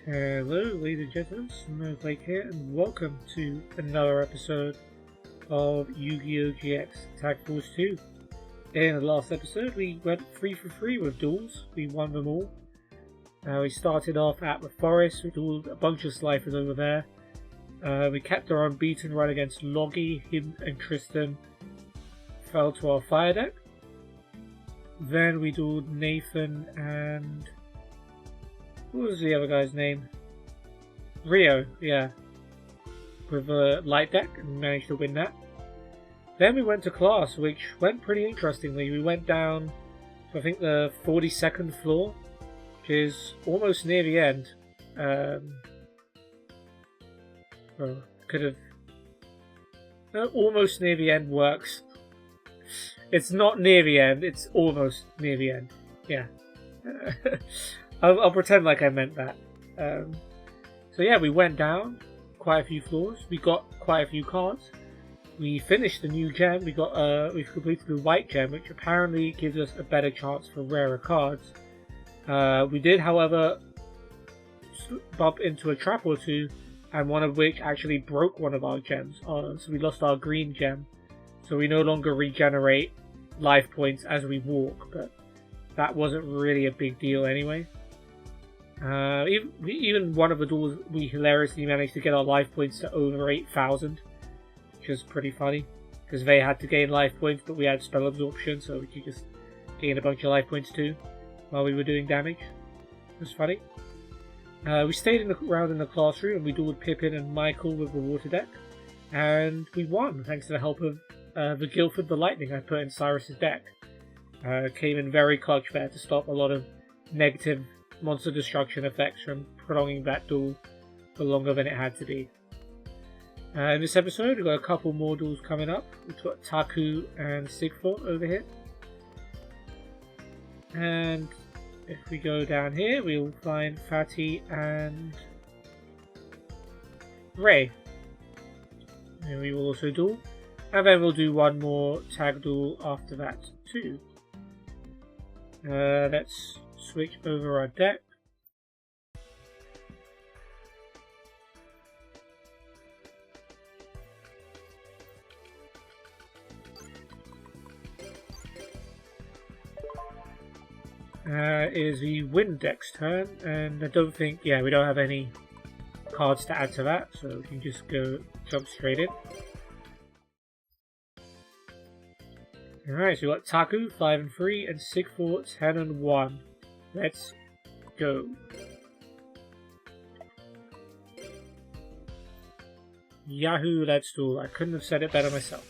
Hello, ladies and gentlemen, Snowflake here, and welcome to another episode of Yu-Gi-Oh! GX Tag Force 2. In the last episode, we went 3 for 3 with duels. We won them all. We started off at the forest. We dueled a bunch of Slifer's over there. We kept our unbeaten run against Loggy. Him and Tristan fell to our fire deck. Then we dueled Nathan and... what was the other guy's name? Rio, yeah. With a light deck and managed to win that. Then we went to class, which went pretty interestingly. We went down to I think the 42nd floor, which is almost near the end. Well, could have... no, almost near the end works. It's not near the end, it's almost near the end. Yeah. I'll pretend like I meant that. So yeah, we went down quite a few floors. We got quite a few cards. We finished the new gem. We've completed the white gem, which apparently gives us a better chance for rarer cards. We did, however, bump into a trap or two, and one of which actually broke one of our gems. So we lost our green gem. So we no longer regenerate life points as we walk, but that wasn't really a big deal anyway. Even one of the duels, we hilariously managed to get our life points to over 8,000, which was pretty funny, because they had to gain life points, but we had spell absorption, so we could just gain a bunch of life points too, while we were doing damage. It was funny. We stayed around in the classroom, and we dueled Pippin and Michael with the water deck, and we won, thanks to the help of the Guildford the Lightning I put in Syrus' deck. Came in very clutch there to stop a lot of negative monster destruction effects from prolonging that duel for longer than it had to be. In this episode, we've got a couple more duels coming up. We've got Taku and Sigfoot over here. And if we go down here, we'll find Fatty and Ray. And we will also duel. And then we'll do one more tag duel after that too. Let's switch over our deck. Is the Wind deck's turn, and I don't think, yeah, we don't have any cards to add to that, so we can just jump straight in. Alright, so we've got Taku, 5 and 3, and Sigfoot, 10 and 1. Let's go. Yahoo, let's do. I couldn't have said it better myself.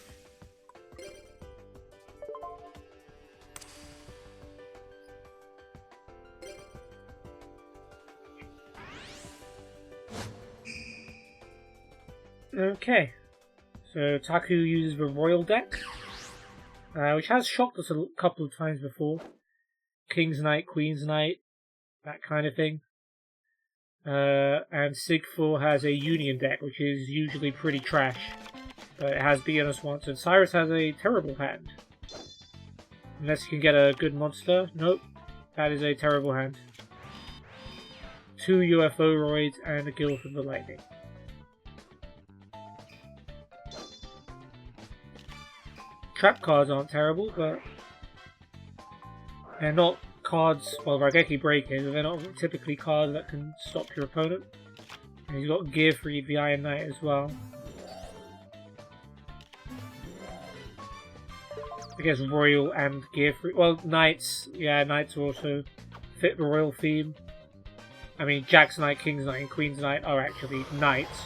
Okay, so Taku uses the Royal deck. Which has shocked us a couple of times before. King's Knight, Queen's Knight, that kind of thing. And Sigfoot has a Union deck, which is usually pretty trash. But it has beaten us once, and Syrus has a terrible hand. Unless you can get a good monster. Nope, that is a terrible hand. 2 UFORoids and a Guildford the Lightning. Trap cards aren't terrible, but they're not cards, well, Raigeki Break is, but they're not typically cards that can stop your opponent. And he's got Gear Free, the Iron Knight as well. I guess Royal and Gear Free. Well, Knights, yeah, Knights also fit the Royal theme. I mean, Jack's Knight, King's Knight, and Queen's Knight are actually Knights.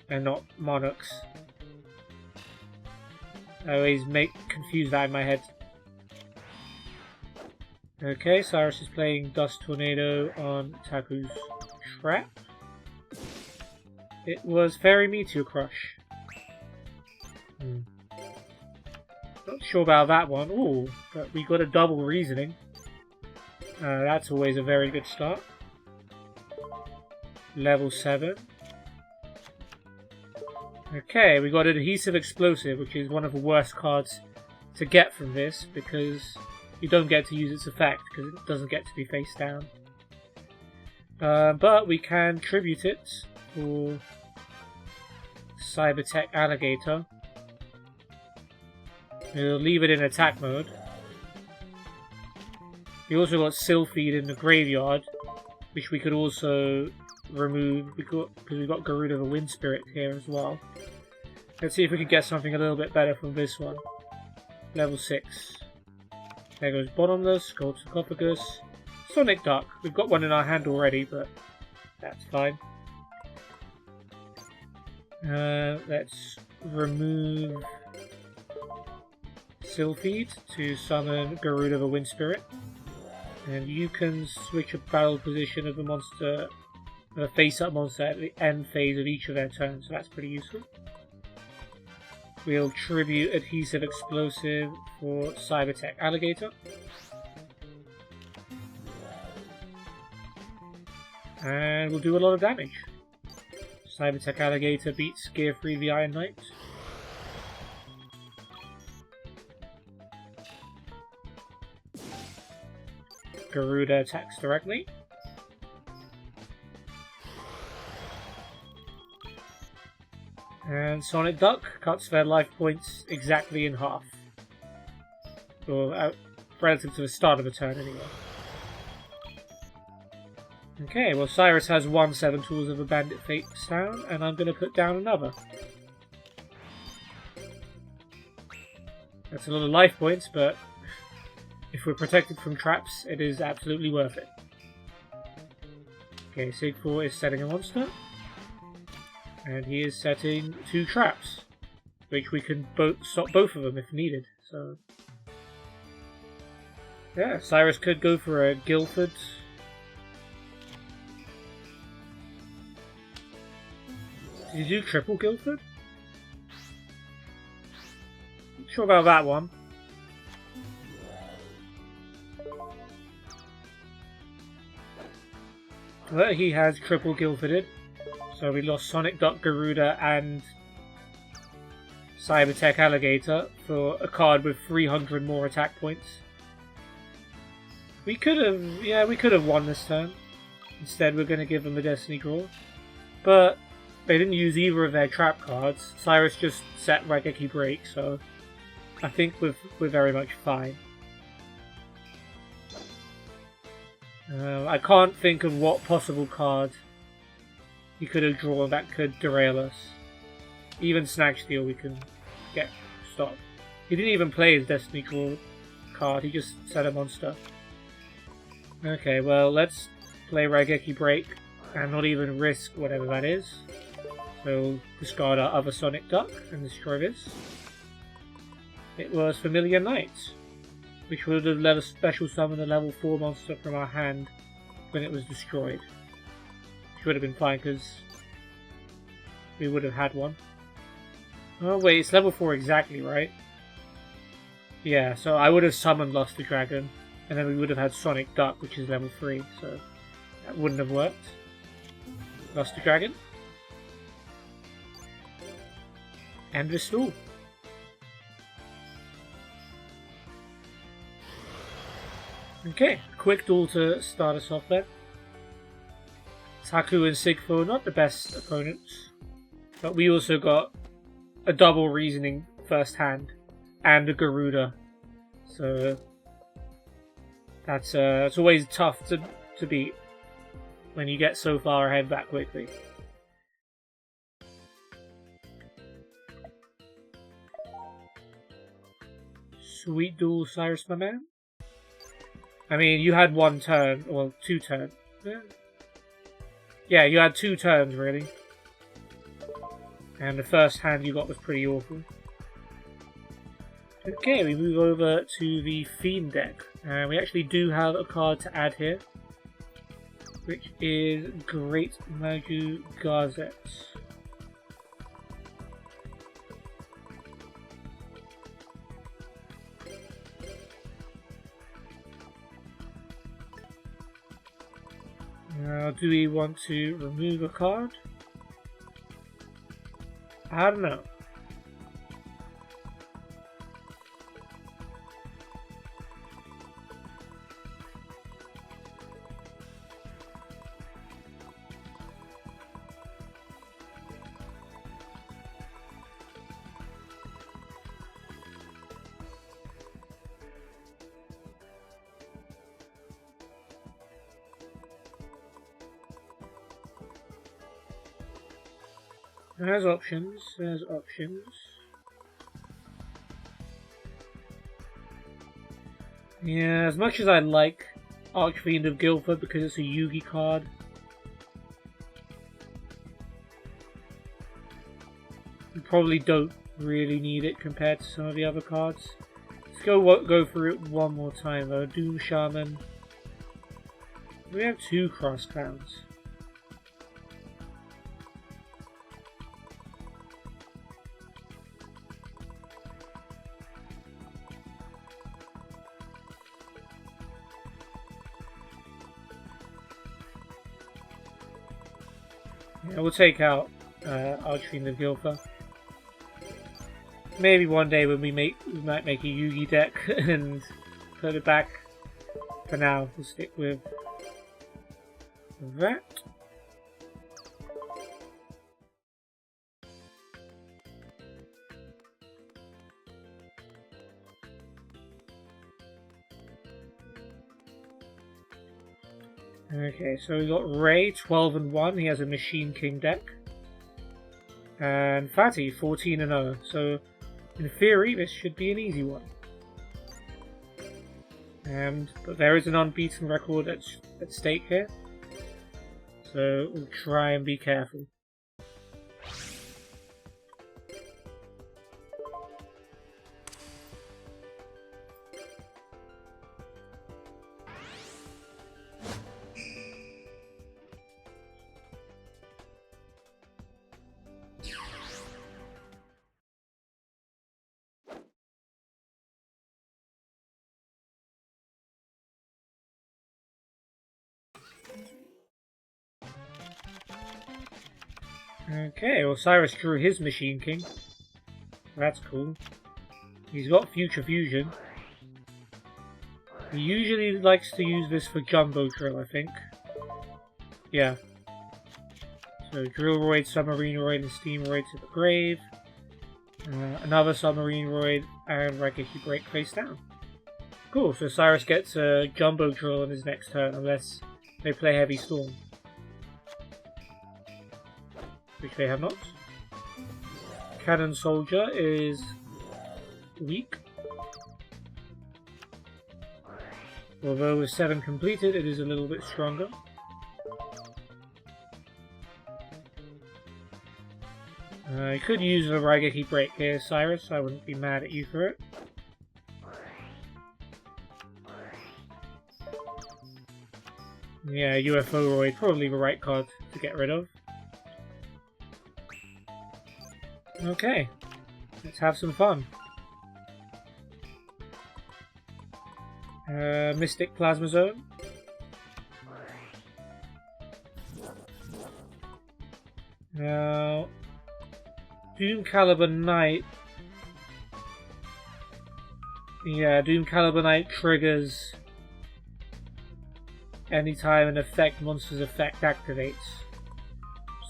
They're not Monarchs. I always confuse that in my head. Okay, Syrus is playing Dust Tornado on Taku's Trap. It was Fairy Meteor Crush. Not sure about that one. Ooh, but we got a double reasoning. That's always a very good start. Level 7. Okay, we got Adhesive Explosive, which is one of the worst cards to get from this, because you don't get to use its effect, because it doesn't get to be face down. But we can tribute it for Cybertech Alligator. We'll leave it in attack mode. We also got Sylphid in the graveyard, which we could also remove because we've got Garuda the Wind Spirit here as well. Let's see if we can get something a little bit better from this one. Level 6. There goes Bottomless, Gold Sarcophagus, Sonic Duck. We've got one in our hand already, but that's fine. Let's remove Sylphid to summon Garuda the Wind Spirit. And you can switch a battle position of the monster, a face-up monster at the end phase of each of their turns, so that's pretty useful. We'll tribute Adhesive Explosive for Cybertech Alligator. And we'll do a lot of damage. Cybertech Alligator beats Gear 3 the Iron Knight. Garuda attacks directly. And Sonic Duck cuts their life points exactly in half. Or relative to the start of the turn anyway. Okay, well Syrus has 1 7 Tools of a Bandit face down, and I'm going to put down another. That's a lot of life points, but if we're protected from traps, it is absolutely worth it. Okay, Sigfor is setting a monster. And he is setting 2 traps, which we can stop both of them if needed. So, yeah, Syrus could go for a Guildford. Did you do triple Guildford? Not sure about that one. But he has triple Guildforded. So we lost Sonic Duck, Garuda, and Cybertech Alligator for a card with 300 more attack points. We could have won this turn. Instead, we're going to give them a Destiny Draw. But they didn't use either of their trap cards. Syrus just set Raigeki Break, so I think we're very much fine. I can't think of what possible card he could have drawn that could derail us. Even Snatch Steal we can get stopped. He didn't even play his Destiny Draw card, he just set a monster. Okay, well let's play Raigeki Break and not even risk whatever that is. So we'll discard our other Sonic Duck and destroy this. It was Familiar Knight, which would have let us special summon a level 4 monster from our hand when it was destroyed. Which would have been fine because we would have had one. Oh wait, it's level 4 exactly, right? Yeah, so I would have summoned Lost the Dragon, and then we would have had Sonic Duck, which is level 3, so that wouldn't have worked. Lost the Dragon. And Restore. Okay, quick duel to start us off then. Taku and Sigfo, not the best opponents, but we also got a double reasoning first hand and a Garuda, so that's it's always tough to beat when you get so far ahead that quickly. Sweet duel, Syrus, my man. I mean, you had 1 turn, well, 2 turns. Yeah, you had 2 turns, really. And the first hand you got was pretty awful. Okay, we move over to the Fiend deck. And we actually do have a card to add here, which is Great Maju Gazette. Now, do we want to remove a card? I don't know. There's options, there's options. Yeah, as much as I like Archfiend of Guildford because it's a Yugi card, you probably don't really need it compared to some of the other cards. Let's go through it one more time though. Doom Shaman. We have 2 Cross Clowns. Yeah, we'll take out Archfiend of Guildford. Maybe one day when we might make a Yugi deck and put it back. For now, we'll stick with that. Okay, so we got Ray, 12 and 1. He has a Machine King deck. And Fatty, 14 and 0. So, in theory, this should be an easy one. But there is an unbeaten record at stake here. So, we'll try and be careful. Okay, well Syrus drew his Machine King. That's cool. He's got Future Fusion. He usually likes to use this for Jumbo Drill, I think. Yeah. So Drillroid, Submarineroid, and Steamroid to the grave. Another Submarineroid, and Raigeki Break face down. Cool, so Syrus gets a Jumbo Drill on his next turn, unless they play Heavy Storm. Which they have not. Cannon Soldier is weak. Although with 7 completed, it is a little bit stronger. You could use a Raigeki Break here, Syrus. I wouldn't be mad at you for it. Yeah, UFORoid, probably the right card to get rid of. Okay, let's have some fun. Mystic Plasma Zone. Now, Doom Caliber Knight. Yeah, Doom Caliber Knight triggers anytime an effect monster's effect activates.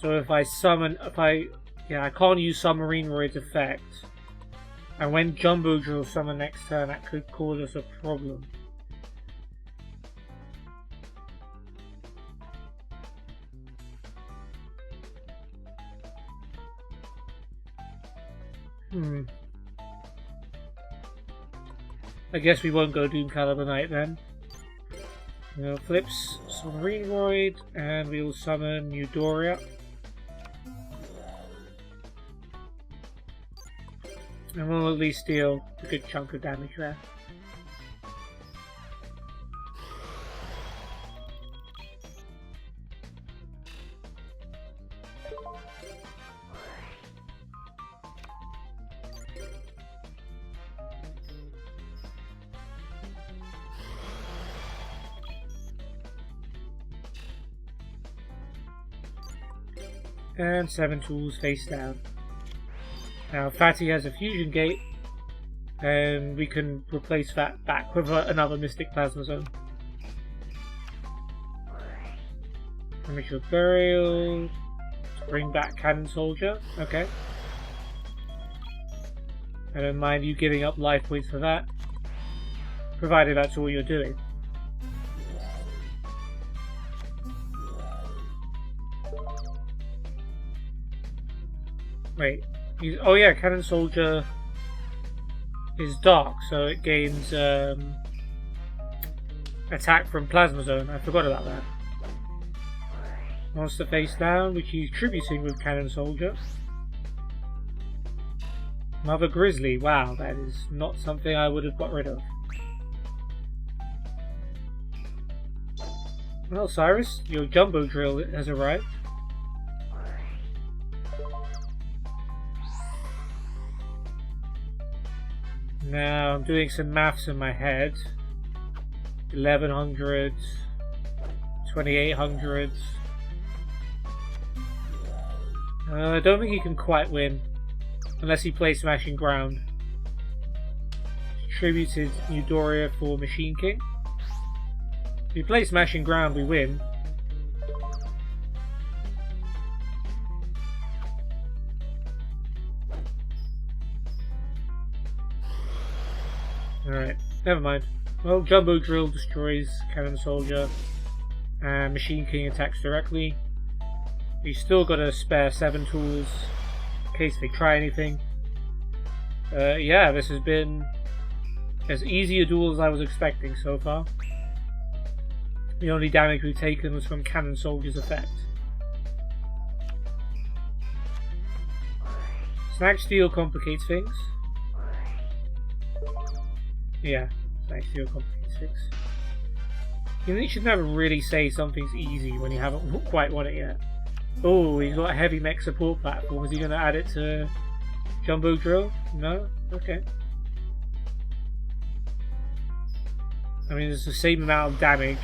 So if I summon, I can't use Submarineroid's effect. And when Jumbo Drill summon next turn, that could cause us a problem. I guess we won't go Doom Caliber Knight then. We'll flips Submarineroid, and we'll summon Eudoria. And we'll at least deal a good chunk of damage there. And 7 tools face down. Now Fatty has a Fusion Gate, and we can replace that back with another Mystic Plasma Zone. Premature Burial, bring back Cannon Soldier, okay. I don't mind you giving up life points for that, provided that's all you're doing. Wait. Oh yeah, Cannon Soldier is dark, so it gains attack from Plasma Zone. I forgot about that. Monster face down, which he's tributing with Cannon Soldier. Mother Grizzly. Wow, that is not something I would have got rid of. Well, Syrus, your Jumbo Drill has arrived. Now I'm doing some maths in my head. 1100, 2800. I don't think he can quite win unless he plays Smashing Ground. Tributed Eudoria for Machine King. If we play Smashing Ground, we win. Alright, never mind. Well, Jumbo Drill destroys Cannon Soldier, and Machine King attacks directly. He's still got a spare 7 tools in case they try anything. Yeah, this has been as easy a duel as I was expecting so far. The only damage we've taken was from Cannon Soldier's effect. Snack Steel complicates things. Yeah, Snack Steel complicates things. You should never really say something's easy when you haven't quite won it yet. Oh, he's got a heavy mech support platform. Is he going to add it to Jumbo Drill? No? Okay. I mean, it's the same amount of damage.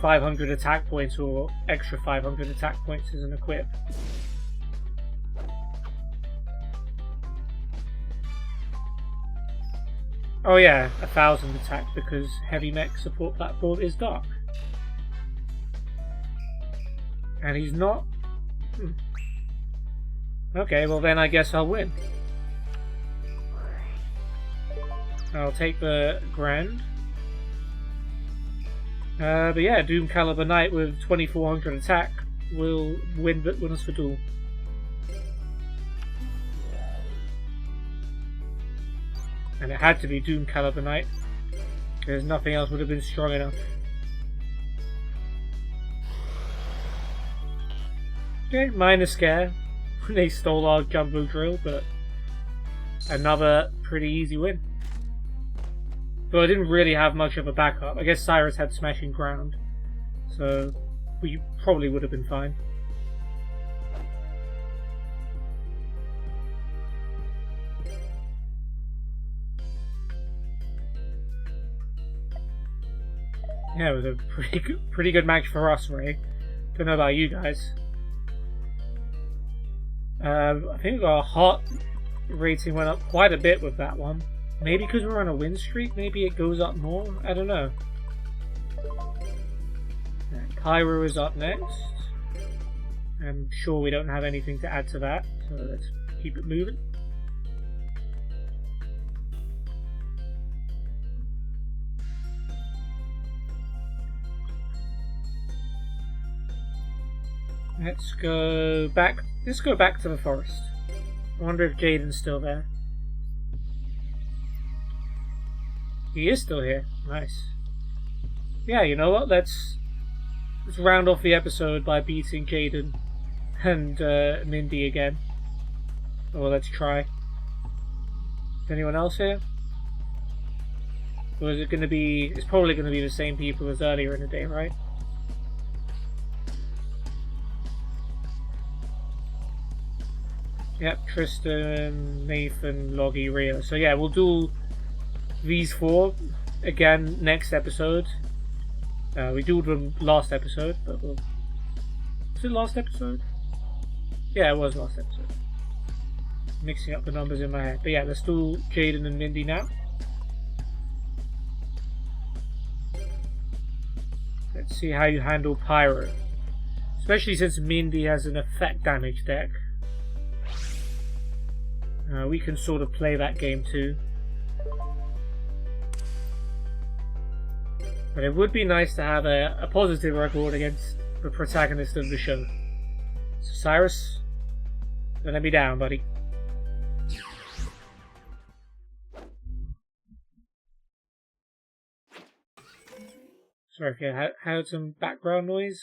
500 attack points or extra 500 attack points as an equip. Oh yeah, 1000 attack because heavy mech support platform is dark. And he's not... Okay, well then I guess I'll win. I'll take the Grand. But yeah, Doom Caliber Knight with 2400 attack will win us the duel. And it had to be Doom Caliber Knight, because nothing else would have been strong enough. Okay, minor scare. They stole our Jumbo Drill, but another pretty easy win. But I didn't really have much of a backup. I guess Syrus had Smashing Ground, so we probably would have been fine. Yeah, it was a pretty good match for us, Ray. Don't know about you guys. I think our heart rating went up quite a bit with that one. Maybe because we're on a win streak, maybe it goes up more? I don't know. Cairo is up next. I'm sure we don't have anything to add to that, so let's keep it moving. Let's go back to the forest. I wonder if Jaden's still there. He is still here. Nice. Yeah, you know what? Let's round off the episode by beating Jaden and Mindy again. Or let's try. Is anyone else here? Or is it going to be... It's probably going to be the same people as earlier in the day, right? Yep, Tristan, Nathan, Loggy, Rio. So yeah, we'll do these 4 again next episode. We dueled them last episode, but we'll... Was it last episode? Yeah, it was last episode. Mixing up the numbers in my head. But yeah, let's do Jaden and Mindy now. Let's see how you handle Pyro. Especially since Mindy has an effect damage deck. We can sort of play that game too. But it would be nice to have a positive record against the protagonist of the show. So Syrus, Don't let me down, buddy. Sorry if you heard some background noise.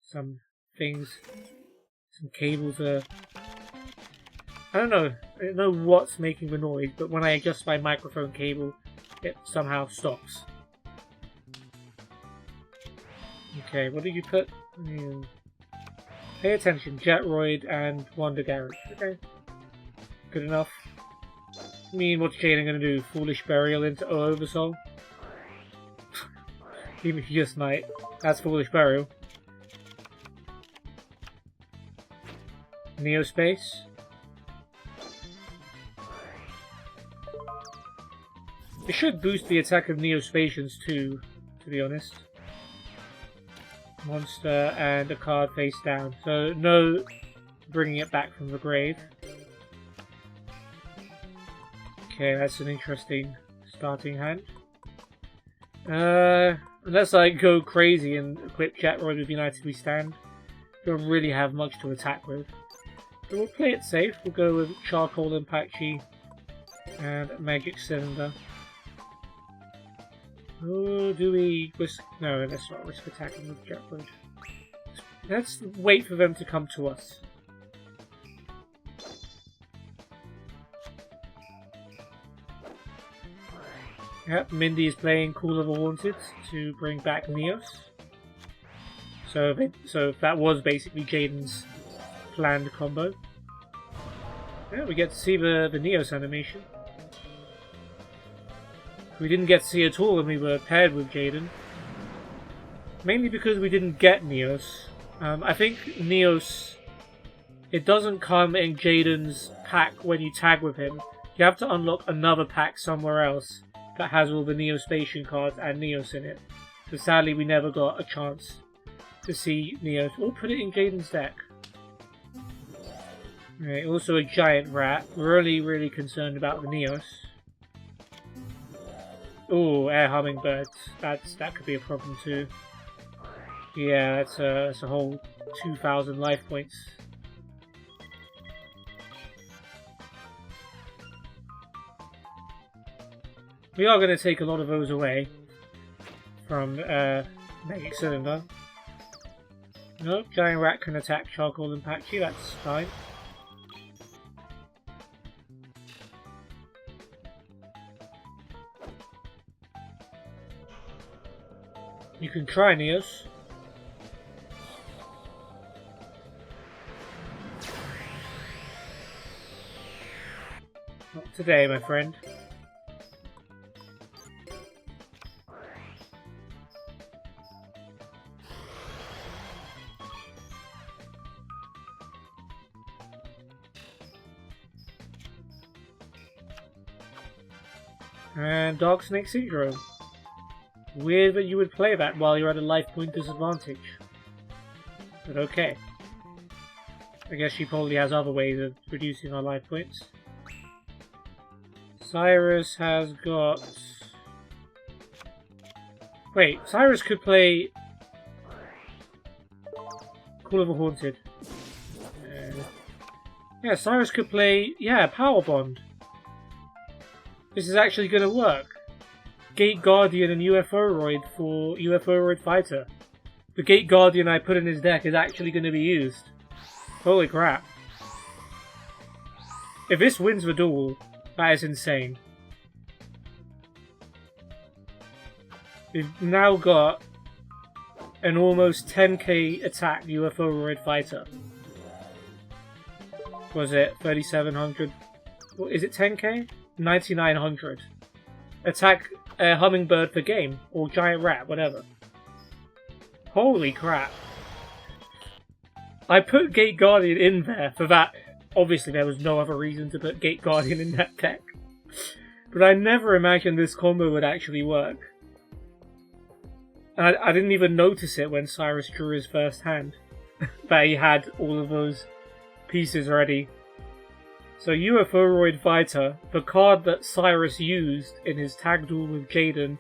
Some things, some cables are... I don't know what's making the noise, but when I adjust my microphone cable, it somehow stops. Okay, what did you put? Pay attention, Jetroid and Wonder Garage. Okay. Good enough. I mean, what's Jaden gonna do? Foolish Burial into Oversoul? Even if you just might. That's Foolish Burial. Neospace. It should boost the attack of Neospatians too, to be honest. Monster and a card face down. So no bringing it back from the grave. Okay, that's an interesting starting hand. Unless I go crazy and equip Jetroid with United We Stand, don't really have much to attack with. So we'll play it safe. We'll go with Charcoal Apache and Magic Cylinder. Oh, do we risk... No, let's not risk attacking with Jetroid. Let's wait for them to come to us. Yep, Mindy is playing Call of the Haunted to bring back Neos. So that was basically Jaden's planned combo. Yeah, we get to see the Neos animation. We didn't get to see it at all when we were paired with Jaden. Mainly because we didn't get Neos. I think Neos... It doesn't come in Jaden's pack when you tag with him. You have to unlock another pack somewhere else that has all the Neospatian cards and Neos in it. So sadly we never got a chance to see Neos. We'll put it in Jaden's deck. Right, also a giant rat. We're only really concerned about the Neos. Oh, air hummingbirds. That could be a problem too. Yeah, that's a whole 2,000 life points. We are going to take a lot of those away from Magic Cylinder. Nope, Giant Rat can attack Charcoal Apache, that's fine. You can try Neos. Not today, my friend. And Dark Snake Syndrome. Weird that you would play that while you're at a life point disadvantage. But okay. I guess she probably has other ways of reducing our life points. Syrus has got... Wait, Syrus could play... Call of the Haunted. Yeah, Syrus could play... Yeah, Power Bond. This is actually going to work. Gate Guardian and UFORoid for UFORoid Fighter. The Gate Guardian I put in his deck is actually going to be used. Holy crap. If this wins the duel, that is insane. We've now got an almost 10k attack UFORoid Fighter. Was it 3,700? Is it 10k? 9,900. Attack Hummingbird per game, or Giant Rat, whatever. Holy crap. I put Gate Guardian in there for that. Obviously there was no other reason to put Gate Guardian in that deck. But I never imagined this combo would actually work. And I didn't even notice it when Syrus drew his first hand. That he had all of those pieces ready. So UFORoid Fighter, the card that Syrus used in his tag duel with Jaden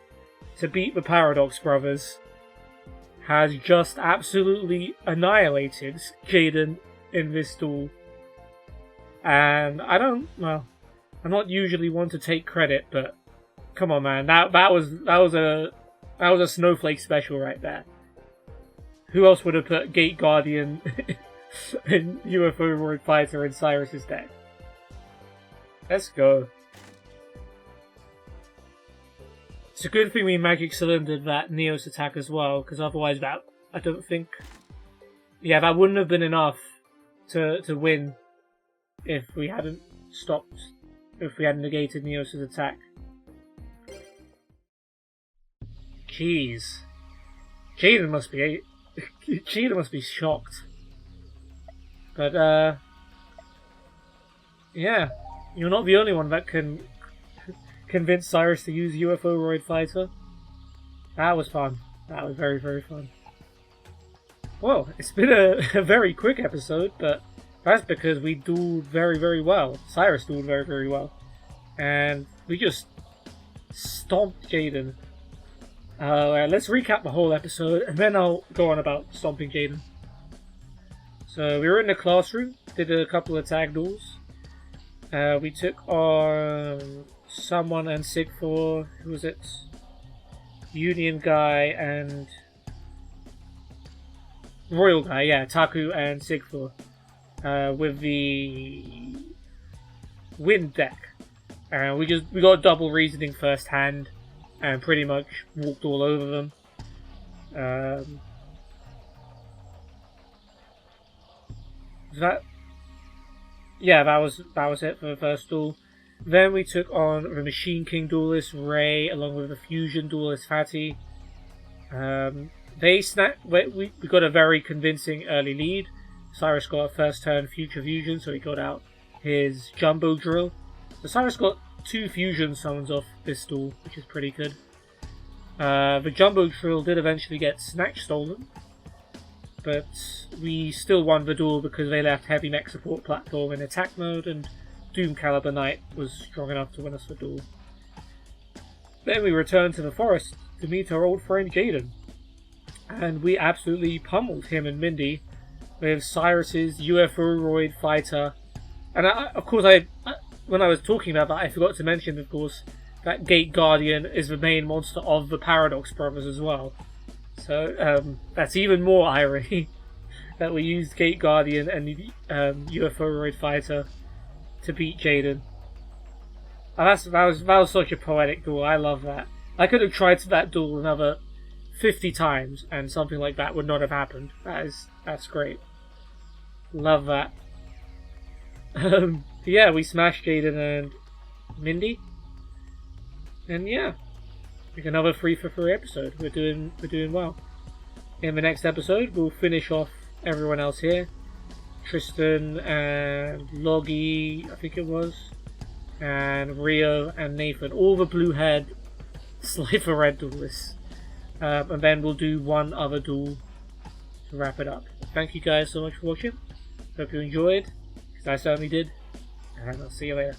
to beat the Paradox Brothers, has just absolutely annihilated Jaden in this duel. And I'm not usually one to take credit, but come on, man, that was a snowflake special right there. Who else would have put Gate Guardian in UFORoid Fighter in Syrus's deck? Let's go. It's a good thing we Magic Cylindered that Neos attack as well, because otherwise that wouldn't have been enough to win if we hadn't negated Neos' attack. Jeez. Jaden must be shocked. But yeah, you're not the only one that can convince Syrus to use UFORoid Fighter. That was fun. That was very, very fun. Well, it's been a very quick episode, but that's because we dueled very, very well. Syrus dueled very, very well. And we just stomped Jaden. Let's recap the whole episode, and then I'll go on about stomping Jaden. So we were in the classroom, did a couple of tag duels. We took on someone and Sigfor. Who was it? Union guy and Royal guy, yeah, Taku and Sigfor. With the Wind deck. We got double reasoning first hand and pretty much walked all over them. That was it for the first duel. Then we took on the Machine King duelist Ray along with the Fusion duelist Fatty. We got a very convincing early lead. Syrus got a first turn Future Fusion, so he got out his Jumbo Drill. So Syrus got 2 fusion summons off this duel, which is pretty good. The Jumbo Drill did eventually get Snatch stolen, but we still won the duel because they left Heavy Mech Support Platform in attack mode, and Doom Caliber Knight was strong enough to win us the duel. Then we returned to the forest to meet our old friend Jaden, and we absolutely pummeled him and Mindy with Syrus's UFORoid Fighter. And when I was talking about that, I forgot to mention, of course, that Gate Guardian is the main monster of the Paradox Brothers as well. So that's even more irony that we used Gate Guardian and UFORoid Fighter to beat Jaden. And that was such a poetic duel. I love that. I could have tried that duel another 50 times and something like that would not have happened. That's great. Love that. Yeah, we smashed Jaden and Mindy. And yeah, like another 3 for 3 episode. We're doing well. In the next episode, we'll finish off everyone else here. Tristan and Logie, I think it was, and Rio and Nathan, all the blue-haired Slifer Red duelists. And then we'll do one other duel to wrap it up. Thank you guys so much for watching. Hope you enjoyed, because I certainly did. And I'll see you later.